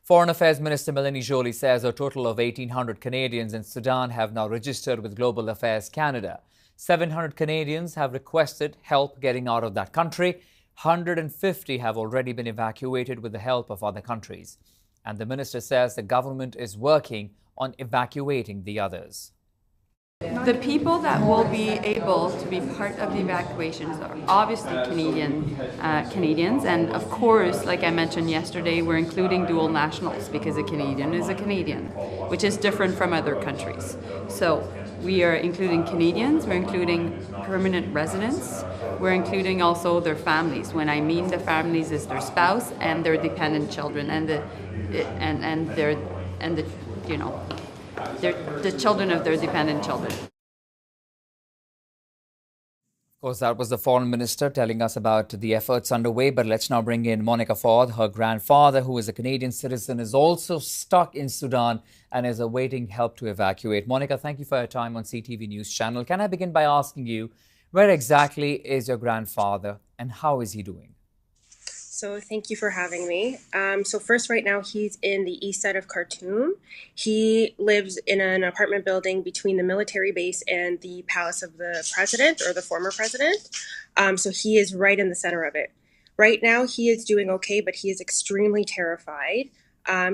Foreign Affairs Minister Melanie Joly says a total of 1,800 Canadians in Sudan have now registered with Global Affairs Canada. 700 Canadians have requested help getting out of that country. 150 have already been evacuated with the help of other countries. And the minister says the government is working on evacuating the others. The people that will be able to be part of the evacuations are obviously Canadians, and of course, like I mentioned yesterday, we're including dual nationals because a Canadian is a Canadian, which is different from other countries. So we are including Canadians, we're including permanent residents, we're including also their families. When I mean the families, is their spouse and their dependent children, and the children of their dependent children. Of course, that was the foreign minister telling us about the efforts underway. But let's now bring in Fouad. Her grandfather, who is a Canadian citizen, is also stuck in Sudan and is awaiting help to evacuate. Monica, thank you for your time on CTV News Channel. Can I begin by asking you, where exactly is your grandfather and how is he doing? So thank you for having me. So first, right now, he's in the east side of Khartoum. He lives in an apartment building between the military base and the palace of the president, or the former president. So he is right in the center of it. Right now, he is doing okay, but he is extremely terrified.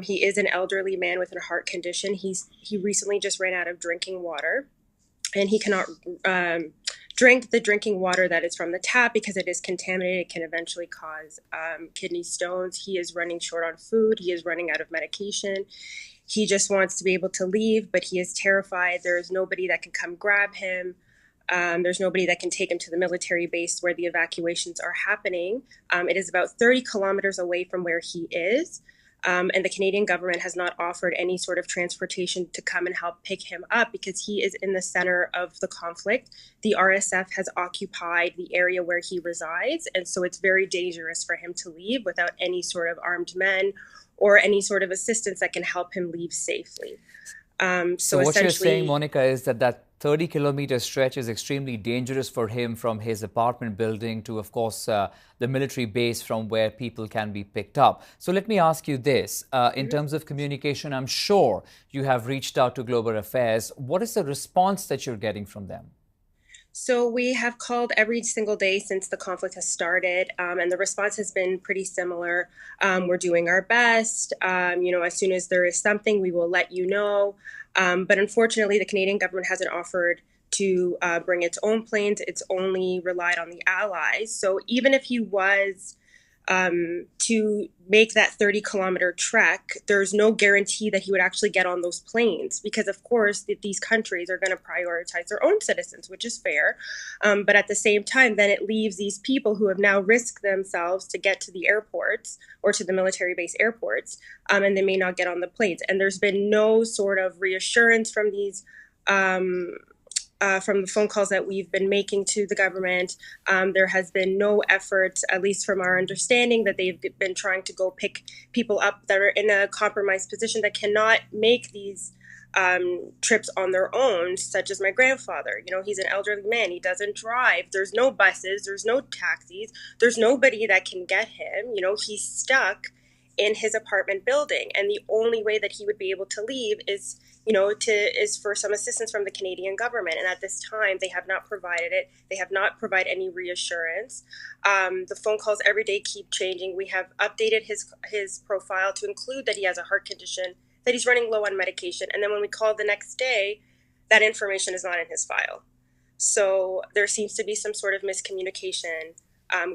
He is an elderly man with a heart condition. He recently just ran out of drinking water, and he cannot drink the drinking water that is from the tap because it is contaminated. It can eventually cause kidney stones. He is running short on food. He is running out of medication. He just wants to be able to leave, but he is terrified. There is nobody that can come grab him. There's nobody that can take him to the military base where the evacuations are happening. It is about 30 kilometers away from where he is. And the Canadian government has not offered any sort of transportation to come and help pick him up because he is in the center of the conflict. The RSF has occupied the area where he resides, and so it's very dangerous for him to leave without any sort of armed men or any sort of assistance that can help him leave safely. So what you're saying, Monica, is that 30-kilometer stretch is extremely dangerous for him from his apartment building to, of course, the military base from where people can be picked up. So let me ask you this. In terms of communication, I'm sure you have reached out to Global Affairs. What is the response that you're getting from them? So we have called every single day since the conflict has started, and the response has been pretty similar. We're doing our best. As soon as there is something, we will let you know. But unfortunately, the Canadian government hasn't offered to bring its own planes. It's only relied on the allies. So even if he was to make that 30-kilometer trek, there's no guarantee that he would actually get on those planes because, of course, these countries are going to prioritize their own citizens, which is fair. But at the same time, then it leaves these people who have now risked themselves to get to the airports or to the military base airports, and they may not get on the planes. And there's been no sort of reassurance from these from the phone calls that we've been making to the government. There has been no effort, at least from our understanding, that they've been trying to go pick people up that are in a compromised position that cannot make these trips on their own, such as my grandfather. He's an elderly man. He doesn't drive. There's no buses. There's no taxis. There's nobody that can get him. He's stuck in his apartment building. And the only way that he would be able to leave is for some assistance from the Canadian government. And at this time, they have not provided it. They have not provided any reassurance. The phone calls every day keep changing. We have updated his profile to include that he has a heart condition, that he's running low on medication. And then when we call the next day, that information is not in his file. So there seems to be some sort of miscommunication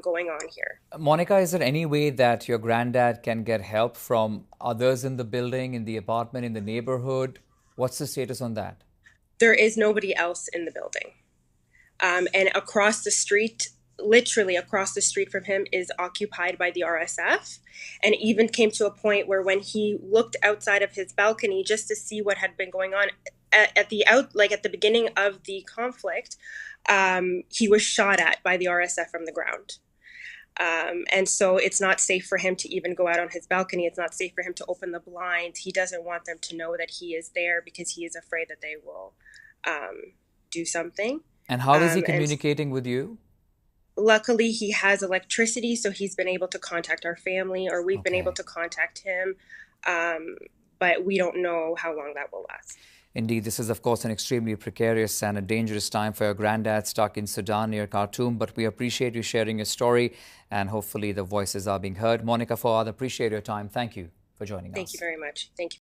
going on here. Monica, is there any way that your granddad can get help from others in the building, in the apartment, in the neighborhood? What's the status on that? There is nobody else in the building. And across the street, literally across the street from him, is occupied by the RSF. And even came to a point where when he looked outside of his balcony just to see what had been going on at the beginning of the conflict, he was shot at by the RSF from the ground. And so it's not safe for him to even go out on his balcony. It's not safe for him to open the blinds. He doesn't want them to know that he is there because he is afraid that they will do something. And how is he communicating with you? luckily, he has electricity, so he's been able to contact our family, or we've been able Okay. to contact him. But we don't know how long that will last. Indeed, this is, of course, an extremely precarious and a dangerous time for your granddad stuck in Sudan near Khartoum. But we appreciate you sharing your story, and hopefully the voices are being heard. Monica, Fouad, appreciate your time. Thank you for joining us. Thank you very much. Thank you.